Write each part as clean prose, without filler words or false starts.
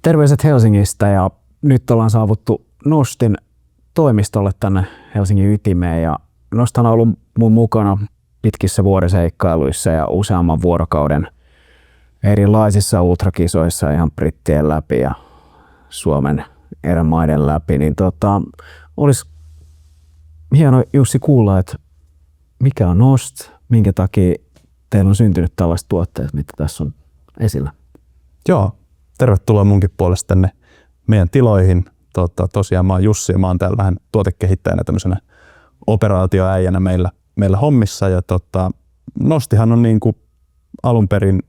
Terveiset Helsingistä ja nyt ollaan saavuttu Nostin toimistolle tänne Helsingin ytimeen ja Nost on ollut mun mukana pitkissä vuoriseikkailuissa ja useamman vuorokauden erilaisissa ultrakisoissa ihan brittien läpi ja Suomen eri maiden läpi, niin olisi hieno Jussi kuulla, että mikä on Nost, minkä takia teillä on syntynyt tällaiset tuotteet, mitä tässä on esillä. Joo, tervetuloa munkin puolesta tänne meidän tiloihin. Tosiaan mä oon Jussi ja mä oon täällä vähän tuotekehittäjänä tämmöisenä operaatioäijänä meillä hommissa. Ja Nostihan on niin kuin alun perin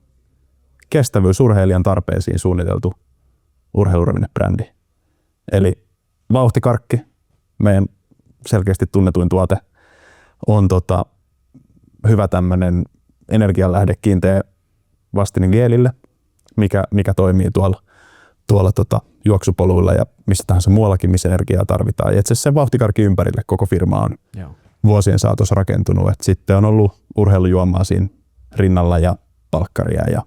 kestävyysurheilijan tarpeisiin suunniteltu urheiluravinnebrändi. Eli vauhtikarkki, meidän selkeästi tunnetuin tuote, on hyvä tämmöinen energianlähde kiinteä vastine geelille, mikä toimii tuolla juoksupoluilla ja missä tahansa muuallakin, missä energiaa tarvitaan. Ja itse asiassa sen vauhtikarkin ympärille koko firma on vuosien saatossa rakentunut. Et sitten on ollut urheilujuomaa siinä rinnalla ja palkkaria ja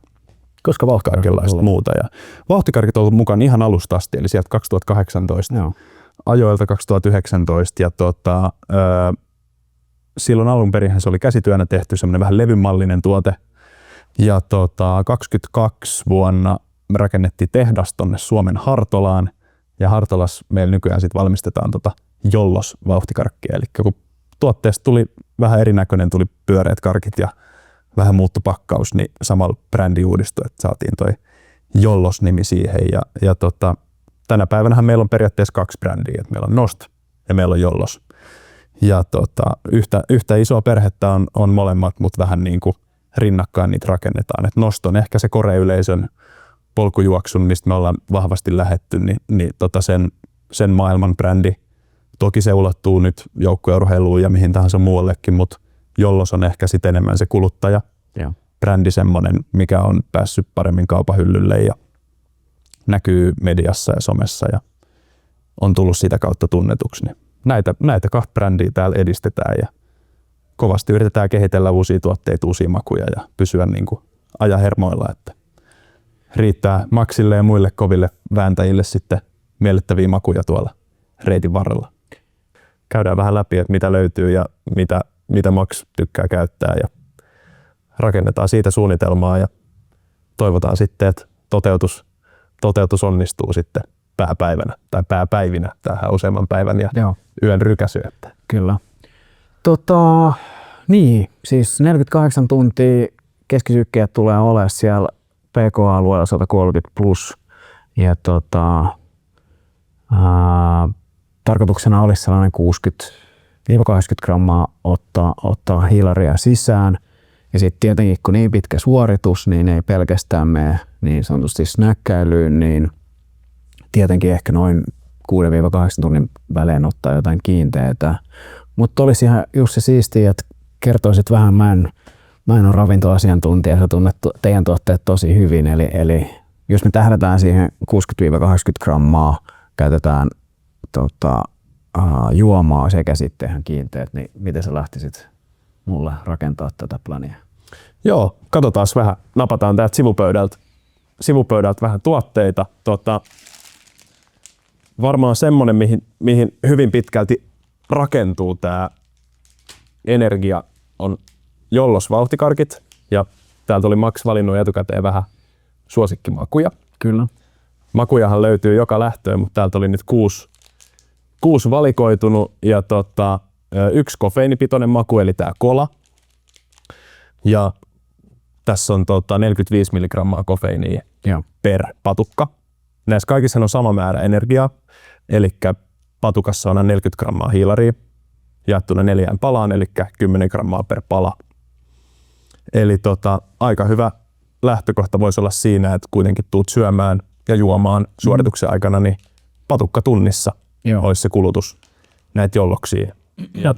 koska kaikenlaista muuta. Ja vauhtikarkit on ollut mukana ihan alusta asti, eli sieltä 2018 ajoilta 2019. Ja silloin alun perin se oli käsityönä tehty semmoinen vähän levymallinen tuote. Ja 22 vuonna me rakennettiin tehdas tonne Suomen Hartolaan. Ja Hartolassa meillä nykyään sit valmistetaan Jollos-vauhtikarkkia. Eli kun tuotteesta tuli vähän erinäköinen, tuli pyöreät karkit ja vähän muuttu pakkaus, niin samalla brändi uudistui, että saatiin toi Jollos-nimi siihen. Ja tänä päivänä meillä on periaatteessa kaksi brändiä, että meillä on Nost ja meillä on Jollos. Ja yhtä isoa perhettä on molemmat, mutta vähän niin kuin rinnakkain niitä rakennetaan. Et Nost on ehkä se koreyleisön polkujuoksun, mistä me ollaan vahvasti lähetty, niin sen maailman brändi. Toki se ulottuu nyt joukkueurheiluun ja mihin tahansa muuallekin, mutta Jollos on ehkä sitten enemmän se kuluttaja. Brändi semmoinen, mikä on päässyt paremmin kaupahyllylle ja näkyy mediassa ja somessa ja on tullut sitä kautta tunnetuksi. Niin näitä kahta brändiä täällä edistetään ja kovasti yritetään kehitellä uusia tuotteita, uusia makuja ja pysyä niin kuin ajahermoilla, että riittää Maxille ja muille koville vääntäjille sitten miellyttäviä makuja tuolla reitin varrella. Käydään vähän läpi, että mitä löytyy ja mitä Max tykkää käyttää ja rakennetaan siitä suunnitelmaa ja toivotaan sitten, että toteutus onnistuu sitten pääpäivänä tai pääpäivinä tähän useamman päivän ja yön rykäsy. Kyllä. Niin, siis 48 tuntia keskisykkeet tulee olemaan siellä PK-alueella 130 plus ja tarkoituksena olisi sellainen 60-80 grammaa ottaa hiilaria sisään. Ja sitten tietenkin kun niin pitkä suoritus, niin ei pelkästään mene niin sanotusti snäkkäilyyn, niin tietenkin ehkä noin 6-8 tunnin välein ottaa jotain kiinteitä. Mutta olisi ihan Jussi siistiä, että kertoisit vähän, mä en ole ravintoasiantuntija, sä tunnet teidän tuotteet tosi hyvin, eli jos me tähdätään siihen 60-80 grammaa, käytetään juomaa sekä sitten ihan kiinteät, niin miten sä lähtisit mulle rakentaa tätä plania? Joo, katsotaan vähän, napataan täältä sivupöydältä vähän tuotteita. Varmaan semmonen, mihin hyvin pitkälti rakentuu tää energia on Jollos vauhtikarkit ja täältä oli Max valinnut etukäteen vähän suosikkimakuja. Kyllä. Makujahan löytyy joka lähtöön, mutta täältä oli nyt kuusi valikoitunut ja yksi kofeiinipitoinen maku eli tää kola. Ja tässä on 45 milligrammaa kofeiinia per patukka. Näissä kaikissa on sama määrä energiaa, eli patukassa on 40 grammaa hiilaria jaettuna 4 palaan, eli 10 grammaa per pala. Eli aika hyvä lähtökohta voisi olla siinä, että kuitenkin tuut syömään ja juomaan suorituksen aikana, niin patukka tunnissa olisi se kulutus näitä jolloksia. Ja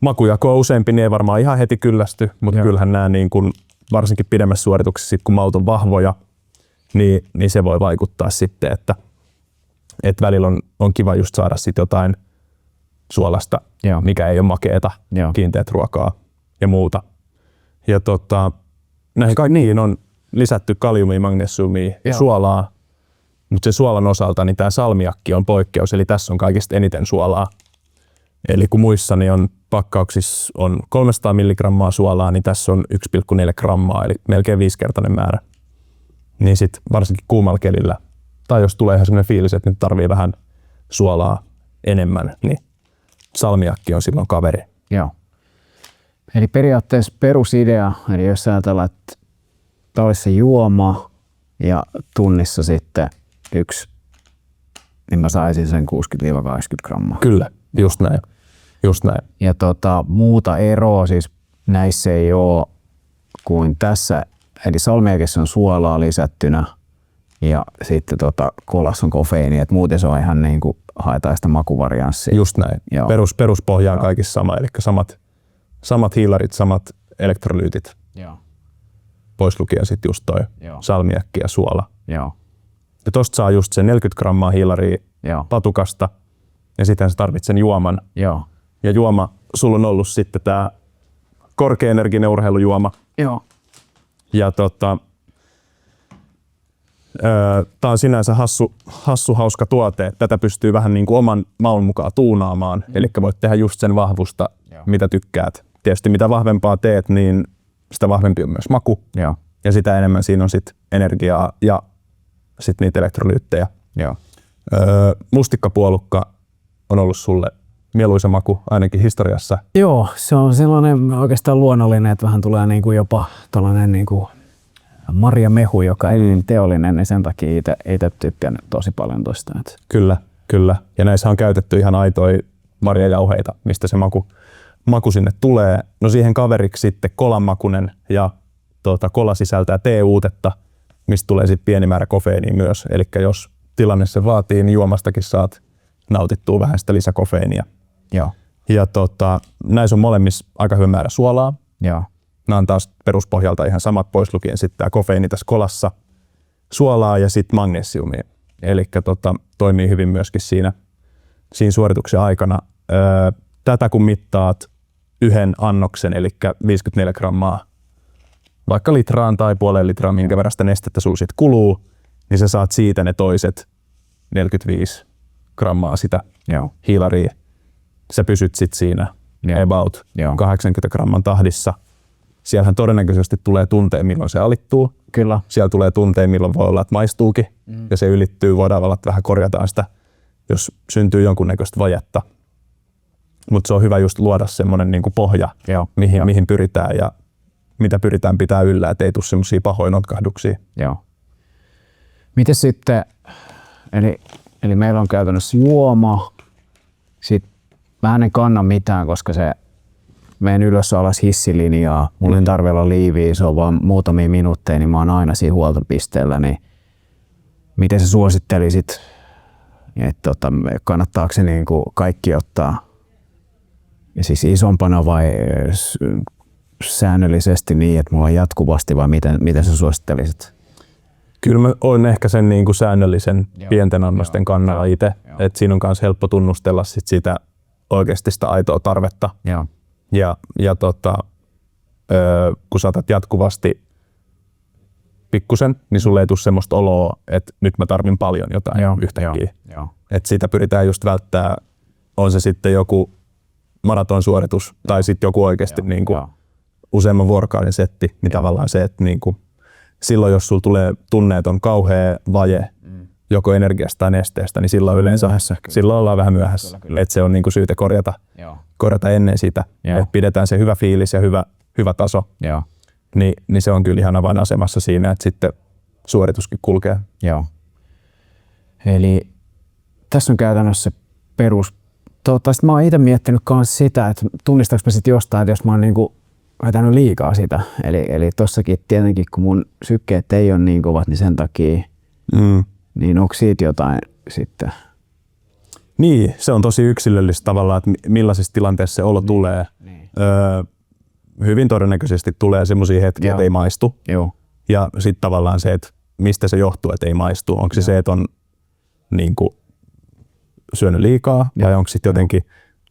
makujako on useampi, niin ei varmaan ihan heti kyllästy, mutta kyllähän nämä niin kun, varsinkin pidemmässä suorituksessa, kun maut on vahvoja, niin se voi vaikuttaa sitten, että välillä on kiva just saada sit jotain suolasta, mikä ei ole makeeta, kiinteät ruokaa ja muuta. Ja näihin kaikkiin on lisätty kaliumia, magnesiumia, suolaa, Mutta se suolan osalta, niin tämä salmiakki on poikkeus, eli tässä on kaikista eniten suolaa. Eli kun muissa niin on pakkauksissa on 300 milligrammaa suolaa, niin tässä on 1,4 grammaa, eli melkein 5-kertainen määrä. Niin sitten varsinkin kuumalla kelillä, tai jos tulee ihan sellainen fiilis, että nyt tarvii vähän suolaa enemmän, niin salmiakki on silloin kaveri. Joo. Eli periaatteessa perusidea, eli jos ajatellaan, että tämä olisi se juoma ja tunnissa sitten yksi, niin mä saisin sen 60-80 grammaa. Kyllä, just näin. Just näin. Ja muuta eroa siis näissä ei ole kuin tässä, eli salmiakissa on suolaa lisättynä ja sitten kolassa on kofeiini, että muuten se on ihan niin kuin haetaan sitä makuvarianssia. Just näin. Peruspohja on kaikissa sama, eli samat hiilarit, samat elektrolyytit. Joo. Pois lukien sitten just toi salmiakki ja suola. Joo. Ja tosta saa just sen 40 grammaa hiilaria patukasta ja sitten sä tarvitset sen juoman. Joo. Ja juoma, sulla on ollut sitten tää korkea-energinen urheilujuoma. Joo. Ja tää on sinänsä hassu hauska tuote. Tätä pystyy vähän niin kuin oman maun mukaan tuunaamaan. Eli voit tehdä just sen vahvusta, mitä tykkäät. Tietysti mitä vahvempaa teet, niin sitä vahvempi on myös maku. Joo. Ja sitä enemmän siinä on sit energiaa ja sit niitä elektrolyyttejä. Joo. Mustikkapuolukka on ollut sulle mieluisa maku, ainakin historiassa. Joo, se on sellainen oikeastaan luonnollinen, että vähän tulee niinku jopa tällainen niinku marjamehu, joka ei teollinen, niin sen takia itse tykkään tosi paljon tosta. Kyllä. Ja näissä on käytetty ihan aitoja marjajauheita, mistä se maku sinne tulee. No siihen kaveriksi sitten kolanmakunen ja kola sisältää teeuutetta, mistä tulee sitten pieni määrä kofeiiniä myös. Eli jos tilanne se vaatii, niin juomastakin saat nautittua vähän sitä lisäkofeiinia. Joo. Ja näissä on molemmissa aika hyvä määrä suolaa. Joo. Nämä on taas peruspohjalta ihan samat, pois lukien sitten tämä kofeiini tässä kolassa, suolaa ja sitten magnesiumia. Eli toimii hyvin myöskin siinä suorituksen aikana. Tätä kun mittaat yhden annoksen, eli 54 grammaa, vaikka litraan tai puoleen litraan, minkä verran sitä nestettä sulla sit kuluu, niin sä saat siitä ne toiset 45 grammaa sitä hiilaria. Sä pysyt sit siinä about 80 gramman tahdissa. Siellähän todennäköisesti tulee tunteen, milloin se alittuu. Kyllä. Siellä tulee tunteen, milloin voi olla, että maistuukin. Ja se ylittyy, voidaan olla, että vähän korjataan sitä, jos syntyy jonkunnäköistä vajetta. Mutta se on hyvä just luoda semmoinen niinku pohja, mihin pyritään ja mitä pyritään pitää yllä, ettei tule semmoisia pahoja notkahduksia. Joo. Miten sitten, eli meillä on käytännössä juoma, sit mä en kanna mitään, koska se menen ylös alas hissilinjaa, mulla ei tarvitse olla liiviä, se on vaan muutamia minuutteja, niin mä oon aina siinä huoltopisteellä, niin miten sä suosittelisit, että kannattaako se niin kuin kaikki ottaa siis isompana vai säännöllisesti niin, että mulla on jatkuvasti vai miten sä suosittelisit? Kyllä mä oon ehkä sen niin kuin säännöllisen pienten annosten kannalla itse, että siinä on myös helppo tunnustella sit sitä oikeasti sitä aitoa tarvetta. Ja kun saatat jatkuvasti pikkusen, niin sulle ei tule semmoista oloa, että nyt mä tarvin paljon jotain yhtäkkiä. Että sitä pyritään just välttää, on se sitten joku maratonsuoritus tai sitten joku oikeasti niin kuin useamman vuorokauden setti, niin tavallaan se, että niin kuin silloin jos sulla tulee tunne, että on kauhea vaje joko energiasta tai nesteestä, niin silloin yleensä silloin ollaan vähän myöhässä. Että se on niin kuin syytä korjata ennen sitä, että pidetään se hyvä fiilis ja hyvä taso. Niin se on kyllä ihan avainasemassa siinä, että sitten suorituskin kulkee. Joo. Eli tässä on käytännössä perus. Toivottavasti mä oon itse miettinyt myös sitä, että tunnistaanko mä sitten jostain, että jos mä oon niinku vetänyt liikaa sitä. Eli tossakin tietenkin, kun mun sykkeet ei ole niin kovat, niin sen takia, niin onko siitä jotain sitten? Niin, se on tosi yksilöllistä tavallaan, että millaisissa tilanteissa se olo tulee. Hyvin todennäköisesti tulee semmoisia hetkiä, että ei maistu. Ja sitten tavallaan se, että mistä se johtuu, että ei maistu. Onko se, että on niin kuin syönyt liikaa vai onko sitten jotenkin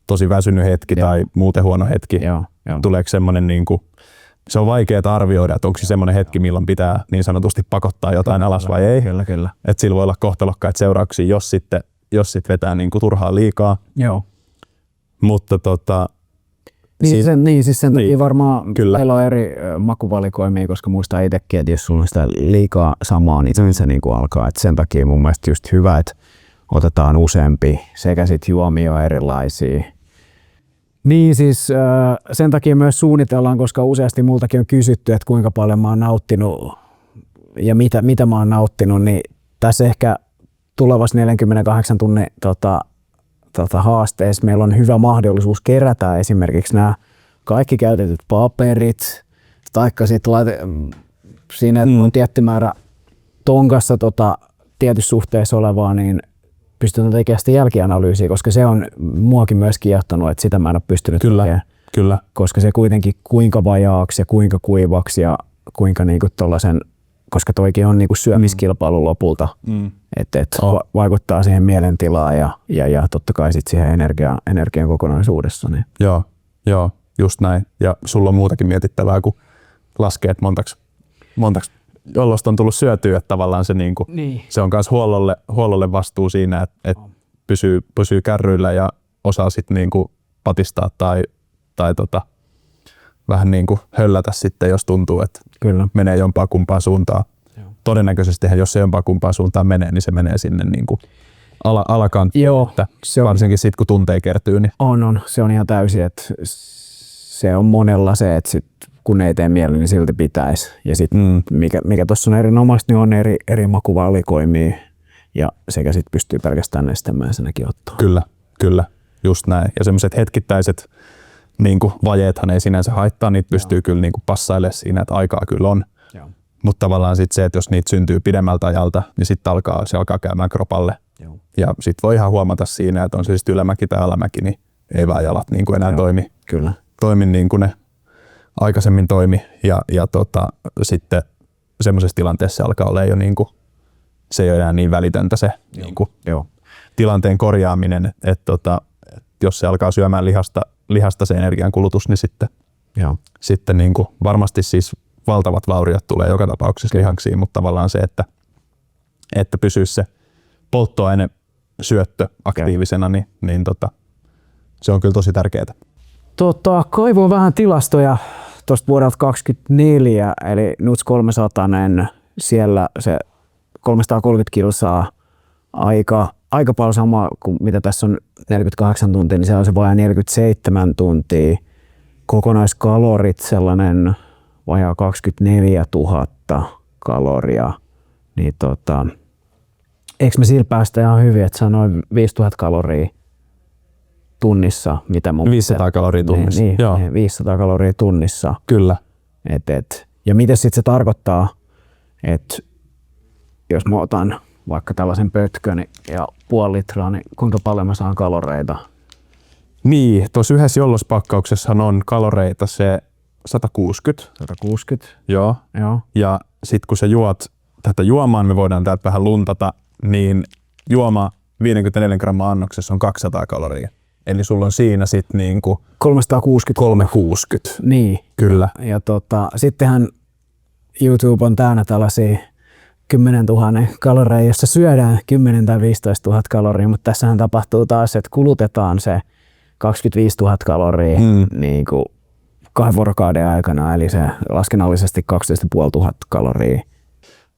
tosi väsynyt hetki tai muuten huono hetki? Tuleeko semmoinen niin kuin se on vaikeaa arvioida, että onko se semmoinen hetki, milloin pitää niin sanotusti pakottaa jotain alas vai ei. Kyllä. Että sillä voi olla kohtalokkaita seurauksia, jos sit vetää niin kuin turhaa liikaa. Joo. Mutta Siis sen takia varmaan kyllä. meillä on eri makuvalikoimia, koska muistaa itsekin, että jos sulla on sitä liikaa samaa, niin se niin kuin alkaa. Et sen takia mun mielestä just hyvä, että otetaan useampi sekä sit juomia erilaisia. Niin siis sen takia myös suunnitellaan, koska useasti multakin on kysytty, että kuinka paljon mä oon nauttinut ja mitä mä oon nauttinut, niin tässä ehkä tulevassa 48 tunnin haasteessa meillä on hyvä mahdollisuus kerätä esimerkiksi nämä kaikki käytetyt paperit, taikka sitten siinä on tietty määrä tonkassa tietyssä suhteessa olevaa, niin pystytään tekemään sitä jälkianalyysiä, koska se on muakin myös kiehtonut, että sitä mä en ole pystynyt tekemään. Kyllä. Koska se kuitenkin kuinka vajaaksi ja kuinka kuivaksi ja kuinka niinku tollasen, koska toikin on niinku syömiskilpailu lopulta, että vaikuttaa siihen mielentilaan ja totta kai sit siihen energian kokonaisuudessa. Niin. Joo, just näin. Ja sulla on muutakin mietittävää, kun laskee, että montaks jollosta on tullut syötyä, että tavallaan se, se on myös huollolle vastuu siinä, että pysyy kärryillä ja osaa sitten niinku patistaa tai vähän niinku höllätä sitten, jos tuntuu, että menee jompaa kumpaa suuntaan. Todennäköisesti, jos se jompaa kumpaa suuntaan menee, niin se menee sinne niinku alakanttiin. Varsinkin sitten, kun tunteja kertyy. Niin. On. Se on ihan täysin, että se on monella se, että sit, kun ei tee mieli, niin silti pitäisi. Ja sitten mikä tuossa on erinomaista, niin on eri makuvalikoimia ja sekä sitten pystyy pelkästään nestemäisenäkin ottaa. Kyllä, just näin. Ja semmoiset hetkittäiset niinku vajeethan ei sinänsä haittaa, niitä pystyy kyllä niinku passailemaan siinä, että aikaa kyllä on. Mutta tavallaan sitten se, että jos niitä syntyy pidemmältä ajalta, niin sitten se alkaa käymään kropalle. Joo. Ja sitten voi ihan huomata siinä, että on se sitten ylämäki tai alamäki, niin ei vaan jalat niin kuin enää toimi niin kuin ne aikaisemmin toimi. Ja sitten semmoisessa tilanteessa se alkaa olla jo niin kuin, se ei ole enää niin välitöntä se niin kuin tilanteen korjaaminen, että jos se alkaa syömään lihasta se energiankulutus, niin sitten niin kuin varmasti siis valtavat vauriot tulee joka tapauksessa lihaksiin, mutta tavallaan se, että pysyisi se polttoaine syöttö aktiivisena, niin se on kyllä tosi tärkeää. Kaivoin vähän tilastoja tuosta vuodelta 2024, eli NUTS 300, siellä se 330 kilsaa aika paljon sama kuin mitä tässä on 48 tuntia, niin se on se vajaa 47 tuntia. Kokonaiskalorit sellainen vajaa 24 000 kaloria, niin eikö me sillä päästä ihan hyvin, että se on noin 5000 kaloria tunnissa, mitä mun 500 kaloria tunnissa. Niin, 500 kaloria tunnissa. Kyllä. Ja mitä sitten se tarkoittaa, että jos mä otan vaikka tällaisen pötkön ja puoli litraa, niin kuinka paljon mä saan kaloreita? Niin, tuossa yhdessä jollospakkauksessa on kaloreita se 160. 160. Joo. Ja sitten kun sä juot tätä juomaan, me voidaan täältä vähän luntata, niin juoma 54 grammaa annoksessa on 200 kaloria. Eli sulla on siinä sitten niinku 360. Niin. Kyllä. Ja sittenhän YouTube on täynnä tällaisia 10 000 kaloreja, jossa syödään 10 tai 15 000 kaloria, mutta tässähän tapahtuu taas, että kulutetaan se 25 000 kaloria niin kuin 2 vuorokauden aikana, eli se laskennallisesti 12 500 kaloria.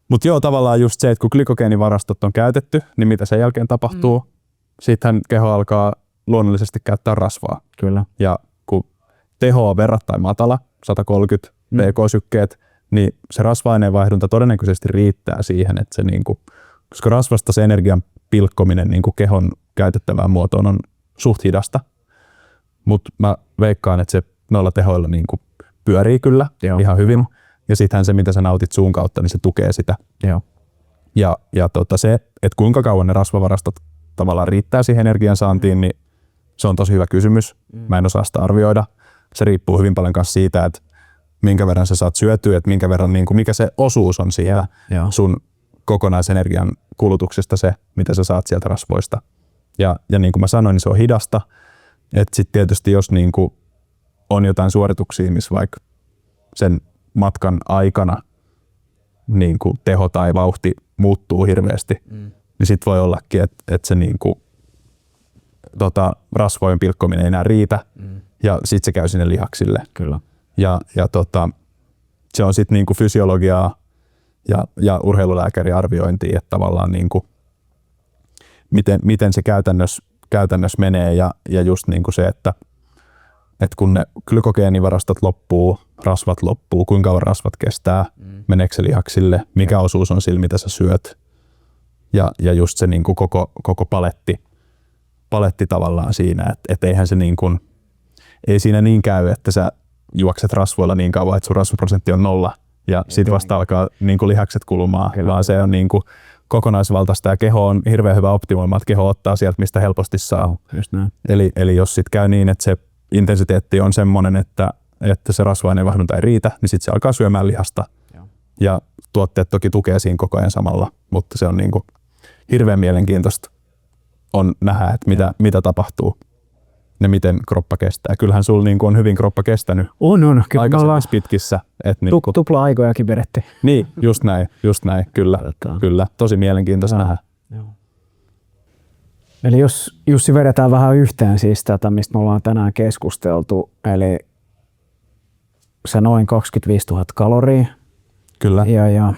Mutta joo, tavallaan just se, että kun glykogeenivarastot on käytetty, niin mitä sen jälkeen tapahtuu? Sittenhän keho alkaa luonnollisesti käyttää rasvaa. Kyllä. Ja kun teho on verrattain matala, 130 pk-sykkeet, niin se rasva-aineenvaihdunta todennäköisesti riittää siihen, että se niinku, koska rasvasta se energian pilkkominen niinku kehon käytettävään muotoon on suht hidasta. Mutta mä veikkaan, että se noilla tehoilla niinku pyörii kyllä ihan hyvin. Ja sittenhän se, mitä sä nautit suun kautta, niin se tukee sitä. Ja se, että kuinka kauan ne rasvavarastot tavallaan riittää siihen energian saantiin, niin se on tosi hyvä kysymys. Mä en osaa sitä arvioida. Se riippuu hyvin paljon myös siitä, että minkä verran sä saat syötyä, että minkä verran, niin kuin, mikä se osuus on siellä sun kokonaisenergian kulutuksesta se, mitä sä saat sieltä rasvoista. Ja niin kuin mä sanoin, niin se on hidasta. Että sitten tietysti jos niin kuin on jotain suorituksia, missä vaikka sen matkan aikana niin kuin teho tai vauhti muuttuu hirveästi, niin sit voi ollakin, että se niin kuin, rasvojen pilkkominen ei enää riitä ja sit se käy sinne lihaksille. Kyllä. Ja se on sitten niinku fysiologiaa ja urheilulääkärin arviointia, että tavallaan niinku, miten se käytännössä menee ja just niinku se, että kun ne glykogeenivarastot loppuu, rasvat loppuu, kuinka kauan rasvat kestää, meneekö se lihaksille, mikä osuus on sillä, mitä sä syöt ja just se niinku koko paletti tavallaan siinä, että eihän se niinku, ei siinä niin käy, että sä juokset rasvoilla niin kauan, että sun rasvaprosentti on 0 ja sit vasta alkaa niin kuin lihakset kulumaan, vaan se on niin kuin kokonaisvaltaista ja keho on hirveän hyvä optimoimaan, että keho ottaa sieltä, mistä helposti saa. Eli jos sit käy niin, että se intensiteetti on semmoinen, että se rasva-aineenvaihdunta ei riitä, niin sit se alkaa syömään lihasta. Ja tuotteet toki tukee siinä koko ajan samalla, mutta se on niin kuin hirveän mielenkiintoista on nähdä, että mitä tapahtuu. Ja miten kroppa kestää. Kyllähän sulla niin on hyvin kroppa kestänyt aikaisemmissa pitkissä. Tupla-aikojakin vedettiin. Niin, just näin, kyllä. Tosi mielenkiintoista nähdä. Joo. Eli jos Jussi vedetään vähän yhteen siis tätä, mistä me ollaan tänään keskusteltu, eli se noin 25 000 kaloria. Kyllä. Ja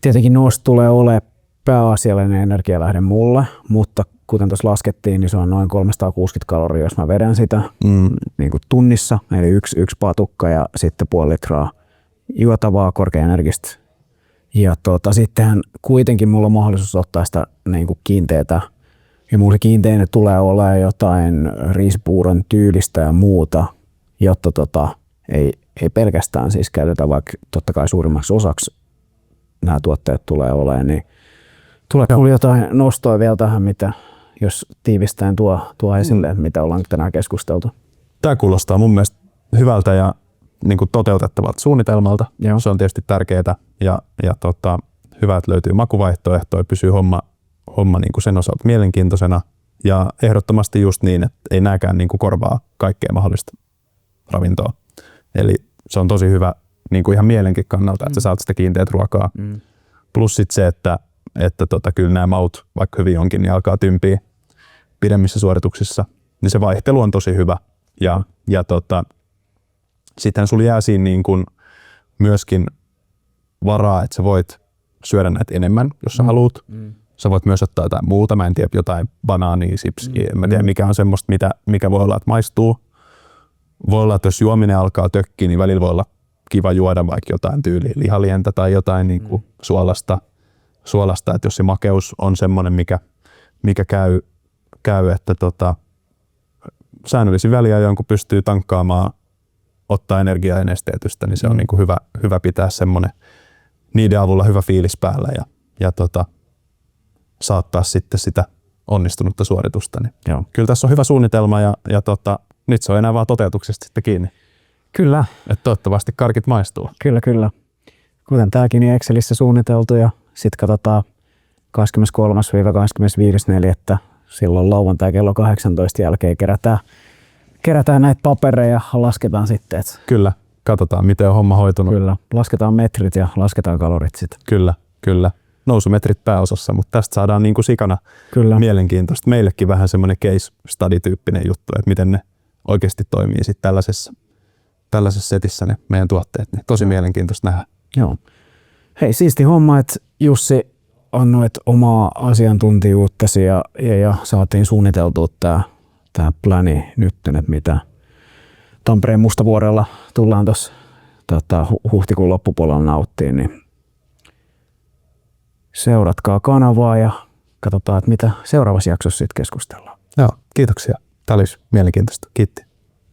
tietenkin noista tulee olemaan pääasiallinen energialähde mulle, mutta kuten tuossa laskettiin, niin se on noin 360 kaloria, jos mä vedän sitä niin kuin tunnissa, eli yksi patukka ja sitten 0,5 litraa juotavaa korkeaenergistä. Ja sittenhän kuitenkin mulla on mahdollisuus ottaa sitä niin kuin kiinteätä, ja mulla kiinteinen tulee olemaan jotain riisipuuron tyylistä ja muuta, jotta ei pelkästään siis käytetä, vaikka totta kai suurimmaksi osaksi nämä tuotteet tulee olemaan, niin tulee jotain nostoa vielä tähän, mitä jos tiivistäen tuo esille, mitä ollaan tänään keskusteltu. Tämä kuulostaa mun mielestä hyvältä ja niin kuin toteutettavalta suunnitelmalta. Joo. Se on tietysti tärkeää ja hyvä, että löytyy makuvaihtoehtoja, pysyy homma niin kuin sen osalta mielenkiintoisena ja ehdottomasti just niin, että ei nääkään niin kuin korvaa kaikkea mahdollista ravintoa. Eli se on tosi hyvä niin kuin ihan mielenkin kannalta, että sä saat sitä kiinteät ruokaa. Plus sit se, että kyllä nämä maut, vaikka hyvin onkin, niin alkaa tympiä pidemmissä suorituksissa, niin se vaihtelu on tosi hyvä. Ja sittenhän sulla jää siinä niin kuin myöskin varaa, että sä voit syödä näitä enemmän, jos sä haluat. Sä voit myös ottaa jotain muuta, mä en tiedä, jotain banaania, sipsiä, en tiedä mikä on semmoista, mikä voi olla, että maistuu. Voi olla, että jos juominen alkaa tökkiä, niin välillä voi olla kiva juoda vaikka jotain tyyliä lihalientä tai jotain niin kuin suolasta, että jos se makeus on semmoinen, mikä käy että säännöllisin väliajoin, kun pystyy tankkaamaan, ottaa energiaa ja nesteytystä, niin se on niin kuin hyvä pitää semmoinen, niiden avulla hyvä fiilis päällä ja saattaa sitten sitä onnistunutta suoritusta. Niin joo. Kyllä tässä on hyvä suunnitelma ja nyt se on enää vaan toteutuksesta sitten kiinni. Kyllä. Että toivottavasti karkit maistuu. Kyllä. Kuten tämäkin niin Excelissä suunniteltu ja sitten katsotaan 23.–25.4. silloin lauantai kello 18 jälkeen kerätään näitä papereja ja lasketaan sitten. Kyllä, katsotaan miten on homma hoitunut. Kyllä, lasketaan metrit ja lasketaan kalorit sitten. Kyllä. Nousumetrit pääosassa, mutta tästä saadaan niin kuin sikana mielenkiintoista. Meillekin vähän semmoinen case study-tyyppinen juttu, että miten ne oikeasti toimii sitten tällaisessa setissä ne meidän tuotteet. Niin tosi mielenkiintoista nähdä. Joo. Hei, siisti homma, että Jussi annoit omaa asiantuntijuuttasi ja saatiin suunniteltua tämä pläni nyt, että mitä Tampereen Mustavuorella tullaan tuossa huhtikuun loppupuolella nauttiin, niin seuratkaa kanavaa ja katsotaan, että mitä seuraavassa jaksossa sitten keskustellaan. Joo, kiitoksia. Tämä olisi mielenkiintoista. Kiitti.